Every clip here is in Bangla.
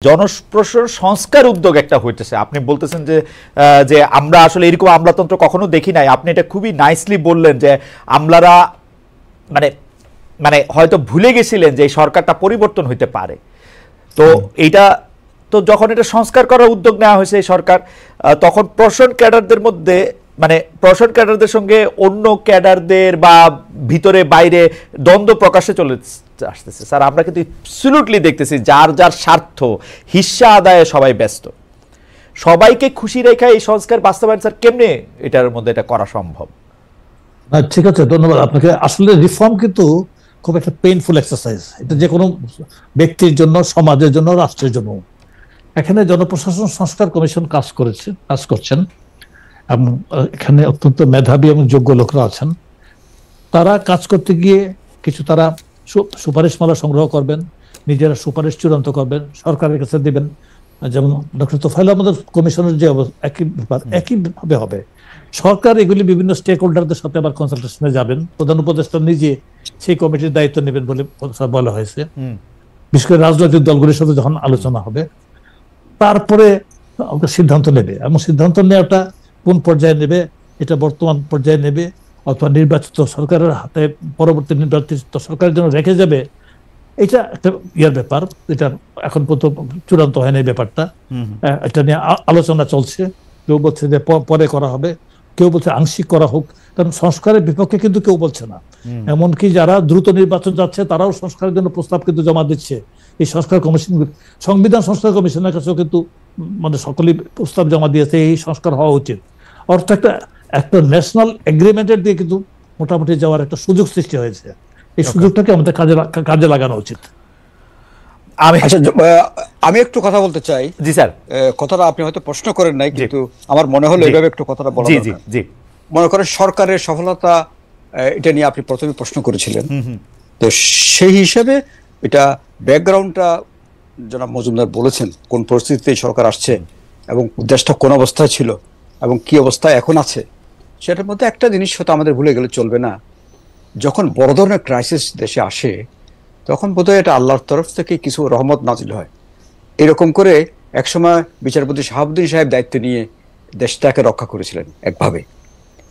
জনপ্রশাসন সংস্কার উদ্যোগ একটা হইতেছে। আপনি বলতেছেন যে যে আমরা আসলে এরকম আমলাতন্ত্র কখনো দেখি নাই। আপনি এটা খুবই নাইসলি বললেন যে আমলারা মানে মানে হয়তো ভুলে গেছিলেন যে এই সরকারটা পরিবর্তন হইতে পারে। তো এইটা তো যখন এটা সংস্কার করার উদ্যোগ নেওয়া হয়েছে এই সরকার, তখন প্রশাসন ক্যাডারদের মধ্যে মানে প্রশাসন ক্যাডারদের সঙ্গে অন্য ক্যাডারদের বা ভিতরে বাইরে দ্বন্দ্ব প্রকাশে চলে আসতেছে। স্যার আমরা কিন্তু অ্যাবসলিউটলি দেখতেছি যার যার স্বার্থ হিস্সা আদায়ে সবাই ব্যস্ত। সবাইকে খুশি রেখে এই সংস্কার বাস্তবায়ন স্যার কেমনে এটার মধ্যে এটা করা সম্ভব? ঠিক আছে, ধন্যবাদ আপনাকে। আসলে রিফর্ম কিন্তু খুব একটা পেইনফুল এক্সারসাইজ, এটা যে কোনো ব্যক্তির জন্য, সমাজের জন্য, রাষ্ট্রের জন্য। এখানে জনপ্রশাসন সংস্কার কমিশন কাজ করছেন এবং এখানে অত্যন্ত মেধাবী এবং যোগ্য লোকরা আছেন। তারা কাজ করতে গিয়ে কিছু তারা সুপারিশমালা সংগ্রহ করবেন, নিজেরা সুপারিশ চূড়ান্ত করবেন, সরকারের কাছে দিবেন। যেমন ডক্টর তোফায়েল আহমেদের কমিশনের যে একইভাবে হবে। সরকার এগুলি বিভিন্ন স্টেক হোল্ডারদের সাথে আবার কনসালটেশনে যাবেন, প্রধান উপদেষ্টা নিজে সেই কমিটির দায়িত্ব নেবেন বলে বলা হয়েছে। বিশেষ করে রাজনৈতিক দলগুলির সাথে যখন আলোচনা হবে তারপরে সিদ্ধান্ত নেবে, এবং সিদ্ধান্ত নেওয়াটা কোন পর্যায়ে নেবে, এটা বর্তমান পর্যায়ে নেবে অথবা নির্বাচিত সরকারের হাতে পরবর্তী নির্বাচিত সরকারের জন্য রেখে যাবে, এটা একটা ইয়ার ব্যাপার। এটা এখন পর্যন্ত চূড়ান্ত হয়নি ব্যাপারটা। এটা নিয়ে আলোচনা চলছে। কেউ বলছে যে পরে করা হবে, কেউ বলছে আংশিক করা হোক। কারণ সংস্কারের বিপক্ষে কিন্তু কেউ বলছে না। এমনকি যারা দ্রুত নির্বাচন যাচ্ছে তারাও সংস্কারের জন্য প্রস্তাব কিন্তু জমা দিচ্ছে এই সংস্কার কমিশন, সংবিধান সংস্কার কমিশনের কাছেও কিন্তু মানে সকলেই প্রস্তাব জমা দিয়েছে এই সংস্কার হওয়া উচিত। অর্থাৎ একটা ন্যাশনাল এগ্রিমেন্টের দিয়ে কিন্তু মোটামুটি যাওয়ার একটা সুযোগ সৃষ্টি হয়েছে। এই সুযোগটাকে আমাদের কাজে লাগানো উচিত। আমি একটু কথা বলতে চাই। জি স্যার। কথাটা আপনি হয়তো প্রশ্ন করেন নাই, কিন্তু আমার মনে হলো এইভাবে একটু কথাটা বলা দরকার। মনে করেন সরকারের সফলতা, এটা নিয়ে আপনি প্রথমে প্রশ্ন করেছিলেন। তো সেই হিসাবে এটা ব্যাকগ্রাউন্ডটা জনাব মজুমদার বলেছেন, কোন পরিস্থিতিতে সরকার আসছে এবং দেশটা কোন অবস্থায় ছিল এবং কি অবস্থায় এখন আছে। সেটার মধ্যে একটা জিনিস হয়তো আমাদের ভুলে গেলে চলবে না, যখন বড় ধরনের ক্রাইসিস দেশে আসে তখন বোধহয় এটা আল্লাহর তরফ থেকে কিছু রহমত নাজিল হয়। এরকম করে একসময় বিচারপতি শাহাবুদ্দিন সাহেব দায়িত্ব নিয়ে দেশটাকে রক্ষা করেছিলেন একভাবে,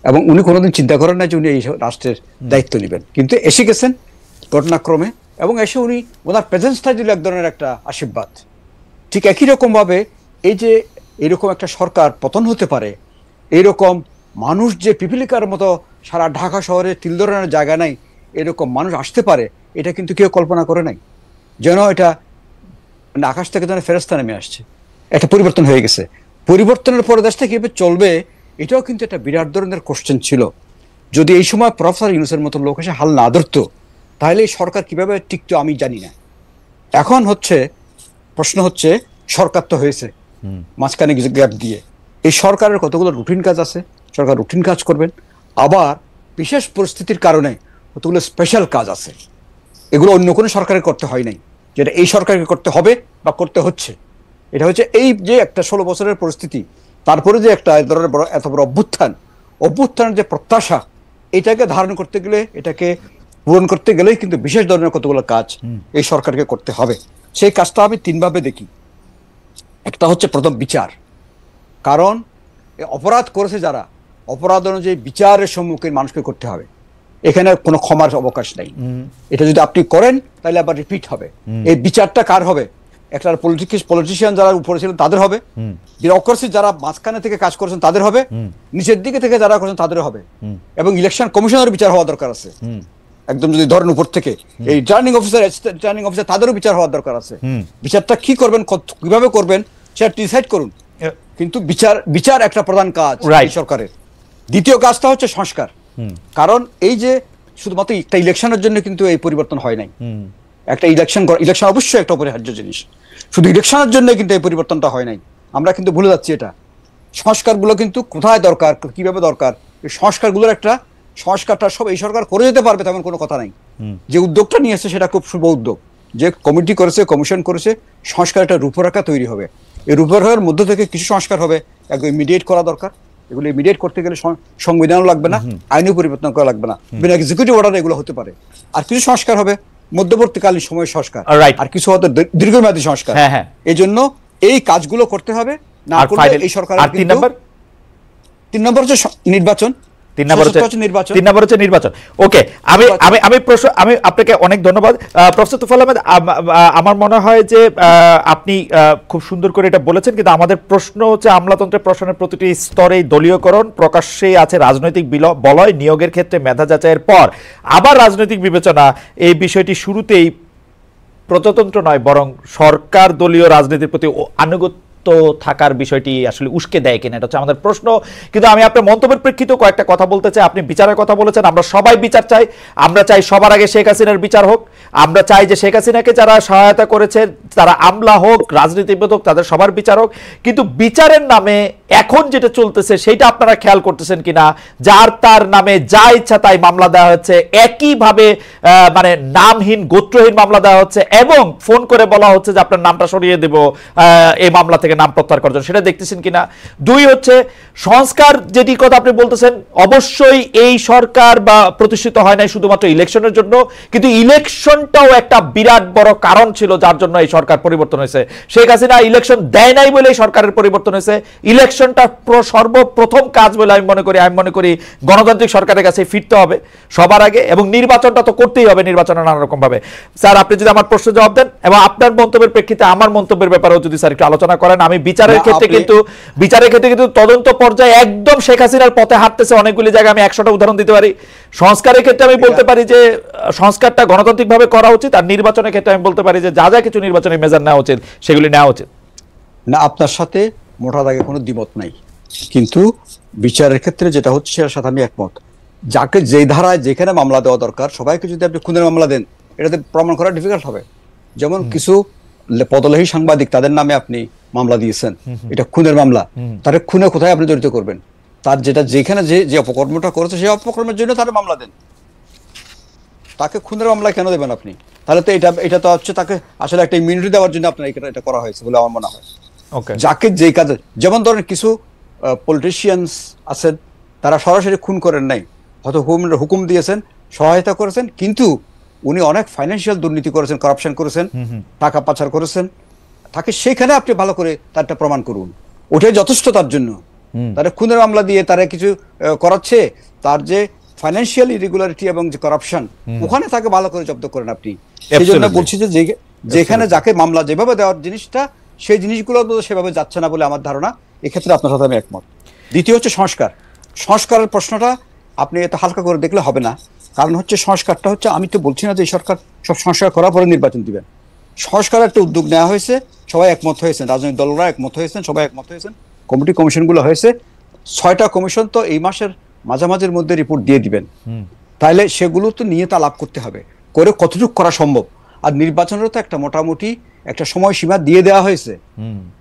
এবং উনি কোনোদিন চিন্তা করেন না যে উনি এই রাষ্ট্রের দায়িত্ব নেবেন, কিন্তু এসে গেছেন ঘটনাক্রমে, এবং এসে উনি ওনার প্রেজেন্সটা দিল এক ধরনের একটা আশীর্বাদ। ঠিক একই রকমভাবে এই যে এরকম একটা সরকার পতন হতে পারে, এইরকম মানুষ যে পিপিলিকার মতো সারা ঢাকা শহরে তিল ধরনের জায়গা নাই, এরকম মানুষ আসতে পারে, এটা কিন্তু কেউ কল্পনা করে নাই। যেন এটা আকাশ থেকে যেন ফেরেশতা নেমে আসছে, একটা পরিবর্তন হয়ে গেছে। পরিবর্তনের পরে দেশটা কিভাবে চলবে এটাও কিন্তু একটা বিরাট ধরনের কোশ্চেন ছিল। যদি এই সময় প্রফেসর ইউনূসের মতো লোক এসে হাল না ধরতো তাহলে এই সরকার কিভাবে টিকতো আমি জানি না। এখন প্রশ্ন হচ্ছে সরকার তো হয়েছে মাঝখানে গ্যাপ দিয়ে, এই সরকারের কতগুলো রুটিন কাজ আছে, সরকার রুটিন কাজ করবেন, আবার বিশেষ পরিস্থিতির কারণে কতগুলো স্পেশাল কাজ আছে, এগুলো অন্য কোনো সরকারের করতে হয় নাই, যেটা এই সরকারকে করতে হবে বা করতে হচ্ছে। এটা হচ্ছে এই যে একটা 16 বছরের পরিস্থিতি, তারপরে যে একটা এত বড় অভ্যুত্থানের যে প্রত্যাশা, এটাকে ধারণ করতে গেলে, এটাকে পূরণ করতে গেলেই কিন্তু বিশেষ ধরনের কতগুলো কাজ এই সরকারকে করতে হবে। সেই কাজটা আমি 3 ভাবে দেখি। একটা হচ্ছে প্রথম বিচার, কারণ অপরাধ করেছে যারা, অপরাধ অনুযায়ী বিচারের সম্মুখীন মানুষকে করতে হবে, এখানে কোনো ক্ষমার অবকাশ নাই। এটা যদি আপনি করেন তাহলে আবার রিপিট হবে। এই বিচারটা কার হবে? একটা পলিটিশিয়ান যারা উপরে ছিলেন তাদের হবে, বিউরোক্রেসি যারা মাঝখানে থেকে কাজ করেছেন তাদের হবে, নিচের দিকে থেকে যারা করেছেন তাদের হবে, এবং ইলেকশন কমিশনের বিচার হওয়া দরকার আছে। একদম যদি ধরেন উপর থেকে এই রিটার্নিং অফিসার তাদেরও বিচার হওয়ার দরকার আছে। বিচারটা কি করবেন, কিভাবে করবেন সেটা ডিসাইড করুন, কিন্তু বিচার একটা প্রধান কাজ এই সরকারের। দ্বিতীয় কাজটা হচ্ছে সংস্কার, কারণ এই যে শুধুমাত্র একটা ইলেকশনের জন্য কিন্তু এই পরিবর্তন হয় নাই। একটা ইলেকশন অবশ্যই একটা অপরিহার্য জিনিস, শুধু ইলেকশনের জন্য কিন্তু এই পরিবর্তনটা হয় নাই। আমরা কিন্তু ভুলে যাচ্ছি এটা। সংস্কারগুলো কিন্তু কোথায় দরকার, কিভাবে দরকার, এই সংস্কারটা সব এই সরকার করে যেতে পারবে তেমন কোনো কথা নাই। যে উদ্যোগটা নিয়েছে সেটা খুব শুভ উদ্যোগ, যে কমিটি করেছে, কমিশন করেছে, সংস্কার একটা রূপরেখা তৈরি হবে। এই রূপরেখার মধ্যে থেকে কিছু সংস্কার হবে, একদম ইমিডিয়েট করা দরকার। এগুলো ইমিডিয়েট করতে গেলে সংবিধানও লাগবে না, আইনও পরিবর্তন করা লাগবে না, বিনা এক্সিকিউটিভ অর্ডারে এগুলো হতে পারে। আর কিছু সংস্কার হবে মধ্যবর্তীকালীন সময় সংস্কার, রাইট, আর কিছু হয়তো দীর্ঘমেয়াদী সংস্কার। হ্যাঁ হ্যাঁ, এই জন্য এই কাজগুলো করতে হবে, না করলে এই সরকার। আর 3 নম্বর হচ্ছে নির্বাচন। 3 নম্বর হচ্ছে নির্বাচন। ওকে, আমি আপনাকে অনেক ধন্যবাদ প্রফেসর তুফাইল আহমেদ। আমার মনে হয় যে আপনি খুব সুন্দর করে এটা বলেছেন, কিন্তু আমাদের প্রশ্ন হচ্ছে আমলাতন্ত্রের প্রশ্নের প্রতিটি স্তরেই দলীয়করণ, প্রকাশ্যেই আছে রাজনৈতিক বলয়, নিয়োগের ক্ষেত্রে মেধা যাচাইয়ের পর আবার রাজনৈতিক বিবেচনা। এই বিষয়টি শুরুতেই প্রজাতন্ত্র নয়, বরং সরকার দলীয় রাজনীতির প্রতি আনুগত্য থাকার বিষয়টি আসলে উস্কে দেয় কিনা, এটা হচ্ছে আমাদের প্রশ্ন। কিন্তু আমি আপনার মন্তব্যের প্রেক্ষিতে কয়েকটা কথা বলতে চাই। আপনি বিচারের কথা বলেছেন, আমরা সবাই বিচার চাই। আমরা চাই সবার আগে শেখ হাসিনার বিচার হোক। আমরা চাই যে শেখ হাসিনাকে যারা সহায়তা করেছে, তারা আমলা হোক, রাজনীতিবিদ হোক, তাদের সবার বিচার হোক। কিন্তু বিচারের নামে এখন যেটা চলতেছে সেটা আপনারা খেয়াল করতেছেন কিনা, যার তার নামে যা ইচ্ছা তাই মামলা দেওয়া হচ্ছে, একইভাবে মানে নামহীন গোত্রহীন মামলা দেওয়া হচ্ছে, এবং ফোন করে বলা হচ্ছে যে আপনার নামটা সরিয়ে দেব এই মামলা থেকে নাম প্রত্যাহার করার জন্য। সেটা দেখতেছেন কিনা। 2 হচ্ছে সংস্কার, যেটি কথা আপনি বলতেছেন, অবশ্যই এই সরকার বা প্রতিষ্ঠিত হয় নাই শুধুমাত্র ইলেকশনের জন্য, কিন্তু ইলেকশনটাও একটা বিরাট বড় কারণ ছিল যার জন্য এই সরকার পরিবর্তন হয়েছে। শেখ হাসিনা ইলেকশন দেয় নাই বলে সরকারের পরিবর্তন হয়েছে। ইলেকশনটা সর্বপ্রথম কাজ বলে আমি মনে করি গণতান্ত্রিক সরকারের কাছে ফিরতে হবে সবার আগে, এবং নির্বাচনটা তো করতেই হবে, নির্বাচনে নানা রকম ভাবে। স্যার, আপনি যদি আমার প্রশ্ন জবাব দেন এবং আপনার মন্তব্যের প্রেক্ষিতে আমার মন্তব্যের ব্যাপারেও যদি স্যার একটু আলোচনা করেন। আমি বিচারের ক্ষেত্রে কিন্তু তদন্ত পর্যায়ে একদম শেখ হাসিনার পথে হাঁটতেছে অনেকগুলি জায়গায়। আমি 100টা উদাহরণ দিতে পারি। সংস্কারের ক্ষেত্রে আমি বলতে পারি যে সংস্কারটা গণতান্ত্রিকভাবে করা উচিত, আর নির্বাচনের ক্ষেত্রে আমি বলতে পারি যে যা যা কিছু নির্বাচনের মেজার নেওয়া উচিত সেগুলি নেওয়া উচিত। না, আপনার সাথে মোটা দাগে কোনো দ্বিমত নাই, কিন্তু বিচারের ক্ষেত্রে যেটা হচ্ছে সেটার সাথে আমি একমত। যাকে যে ধারায় যেখানে মামলা দেওয়া দরকার, সবাইকে যদি আপনি খুনের মামলা দেন, এটাতে প্রমাণ করা ডিফিকাল্ট হবে। যেমন কিছু পদলেহী সাংবাদিক, তাদের নামে আপনি মামলা দিয়েছেন, এটা খুনের মামলা। তার খুনে কোথায় আপনি জড়িত করবেন? তার যেখানে যে অপকর্মটা করেছে সেই অপকর্মের জন্য তার মামলা দেন। তাকে খুনের মামলা কেন দেবেন আপনি? তাহলে তো এটা তো হচ্ছে তাকে আসলে একটা ইমিউনিটি দেওয়ার জন্য আপনার এটা করা হয়েছে বলে আমার মনে হয়। যাকে যে কাজে, যেমন ধরেন কিছু পলিটিশিয়ানস আছেন, তারা সরাসরি খুন করেন নাই, হয়তো হুকুম দিয়েছেন, সহায়তা করেছেন, কিন্তু উনি অনেক ফাইন্যান্সিয়াল দুর্নীতি করেছেন, কারাপশন করেছেন, টাকা পাচার করেছেন। তাকে সেইখানে আপনি ভালো করে তারটা প্রমাণ করুন, ওটাই যথেষ্ট তার জন্য। তারা খুনের মামলা দিয়ে তারা কিছু করাচ্ছে, তার যে ফাইন্যান্সিয়াল ইরেগুলারিটি এবং যে কারাপশন, ওখানে তাকে ভালো করে জব্দ করেন আপনি। সেই জন্য বলছি যে যেখানে যাকে মামলা যেভাবে দেওয়ার জিনিসটা, সেই জিনিসগুলো সেভাবে যাচ্ছে না বলে আমার ধারণা। এক্ষেত্রে আপনার সাথে আমি একমত। দ্বিতীয় হচ্ছে সংস্কারের প্রশ্নটা আপনি এত হালকা করে দেখলে হবে না। কারণ হচ্ছে সংস্কারটা হচ্ছে, আমি তো বলছি না যে সরকার সব সংস্কার করার পরে নির্বাচন দিবেন। সংস্কারের একটা উদ্যোগ নেওয়া হয়েছে, সবাই একমত হয়েছেন, রাজনৈতিক দলরা একমত হয়েছেন, সবাই একমত হয়েছেন, কমিশনগুলো হয়েছে। 6টা কমিশন তো এই মাসের মাঝামাঝির মধ্যে রিপোর্ট দিয়ে দিবেন। তাহলে সেগুলো তো নিয়ে তা লাভ করতে হবে, করে কতটুকু করা সম্ভব। আর নির্বাচনেরও তো একটা মোটামুটি একটা সময়সীমা দিয়ে দেওয়া হয়েছে।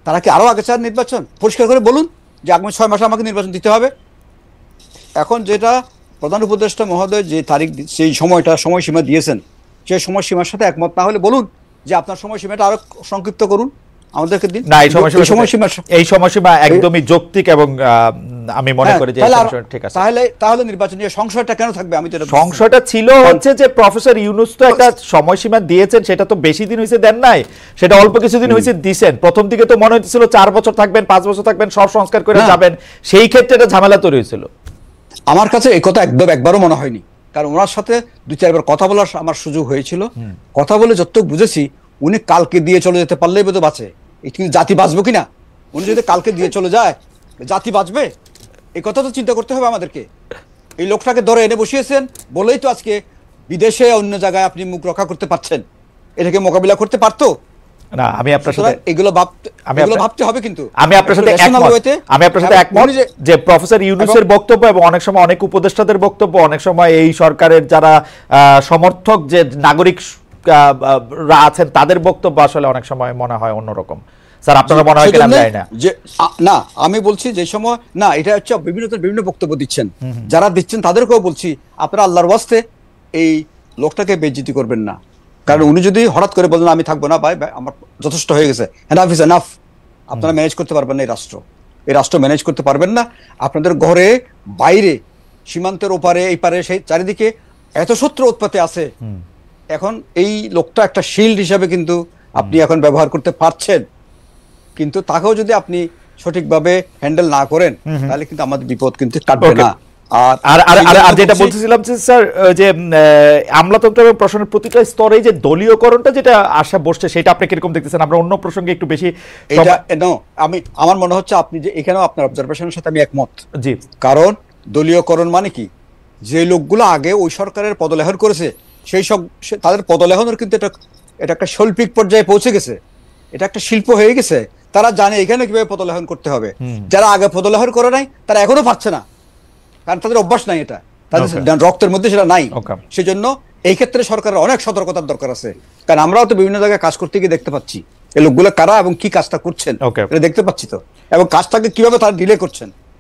তারা কি আরো আগে চান নির্বাচন? পরিষ্কার করে বলুন যে আগামী 6 মাসে আমাকে নির্বাচন দিতে হবে। এখন যেটা প্রধান উপদেষ্টা মহোদয় যে তারিখ, সেই সময়সীমা দিয়েছেন, সেই সময়সীমার সাথে একমত না হলে বলুন যে আপনার সময়সীমাটা আরো সংক্ষিপ্ত করুন, আমাদেরকে দিন। না, এই সময়সীমা একদমই যৌক্তিক, এবং আমি মনে করি যে ঠিক আছে। তাহলে নির্বাচনী সংশয়টা কেন থাকবে? আমি তো সংশয়টা ছিল হচ্ছে যে প্রফেসর ইউনূস তো একটা সময়সীমা দিয়েছেন, সেটা তো বেশি দিন হয়েছে দেন নাই, সেটা অল্প কিছুদিন হয়েছে দিয়েছেন। প্রথম দিকে তো মনে হচ্ছিল 4 বছর থাকবেন, 5 বছর থাকবেন, সব সংস্কার করে যাবেন। সেই ক্ষেত্রে এটা ঝামেলা তৈরি হয়েছিল। আমার কাছে এই কথা একবারও মনে হয়নি, কারণ ওনার সাথে 2-4 বার কথা বলার আমার সুযোগ হয়েছিল। কথা বলে যতটুকু বুঝেছি, উনি কালকে দিয়ে চলে যেতে পারলেই বোধ বাঁচে, কিন্তু জাতি বাঁচবে কিনা। উনি যদি কালকে দিয়ে চলে যায়, জাতি বাঁচবে? এই কথা তো চিন্তা করতে হবে আমাদেরকে। এই লোকটাকে ধরে এনে বসিয়েছেন বলেই তো আজকে বিদেশে অন্য জায়গায় আপনি মুখ রক্ষা করতে পারছেন। এটাকে মোকাবিলা করতে পারতো না। আমি আপনার সাথে এগুলো ভাবতে হবে, কিন্তু আমি আপনার সাথে একমত যে প্রফেসর ইউনূসের বক্তব্য এবং অনেক সময় অনেক উপদেষ্টাদের বক্তব্য, অনেক সময় এই সরকারের যারা সমর্থক যে নাগরিকরা আছেন তাদের বক্তব্য আসলে অনেক সময় মনে হয় অন্যরকম। স্যার, আপনারা মনে হয় কিনা জানি না। না, আমি বলছি যে সময় না, এটা হচ্ছে বিভিন্ন বক্তব্য দিচ্ছেন, যারা দিচ্ছেন তাদেরকেও বলছি, আপনারা আল্লাহর ওয়াস্তে এই লোকটাকে বেইজ্জতি করবেন না। কারণ উনি যদি হঠাৎ করে বলেন আমি থাকবো না, ভাই আমার যথেষ্ট হয়ে গেছে, এনাফ ইজ এনাফ, আপনারা ম্যানেজ করতে পারবেন না। এই রাষ্ট্র ম্যানেজ করতে পারবেন না। আপনাদের ঘরে, বাইরে, সীমান্তের ওপারে, এই পারে, সেই চারিদিকে এত শত্রু উৎপাতে আছে, এখন এই লোকটা একটা শিল্ড হিসাবে কিন্তু আপনি এখন ব্যবহার করতে পারছেন, কিন্তু তাকেও যদি আপনি সঠিকভাবে হ্যান্ডেল না করেন তাহলে কিন্তু আমাদের বিপদ কিন্তু কাটবে না। আর যেটা বলতেছিলাম যে স্যার, যে আমলাতন্ত্র এবং প্রশাসনের প্রতিটা স্তরে যে দলীয়করণটা যেটা আশা বসছে, সেটা আপনি কিরকম দেখতেছেন? আমরা অন্য প্রসঙ্গে একটু বেশি আমার মনে হচ্ছে আপনি যে এখানেও আপনার অবজারভেশনের সাথে আমি একমত। জি, কারণ দলীয়করণ মানে কি, যে লোকগুলো আগে ওই সরকারের পদলেহন করেছে সেই সব তাদের পদলেহনের কিন্তু এটা একটা শৈল্পিক পর্যায়ে পৌঁছে গেছে, এটা একটা শিল্প হয়ে গেছে। তারা জানে এখানে কিভাবে পদলেহন করতে হবে। যারা আগে পদলেহন করে নাই তারা এখনো পারছে না, কারণ তাদের অভ্যাস নাই, এটা তাদের রক্তের মধ্যে সেটা নাই। সেজন্য এই ক্ষেত্রে সরকারের অনেক সতর্কতার দরকার আছে, কারণ আমরাও তো বিভিন্ন জায়গায় কাজ করতে গিয়ে দেখতে পাচ্ছি এই লোকগুলো কারা এবং কি কাজটা করছেন, এটা দেখতে পাচ্ছি তো, এবং কাজটাকে কিভাবে তারা ডিলে করছেন।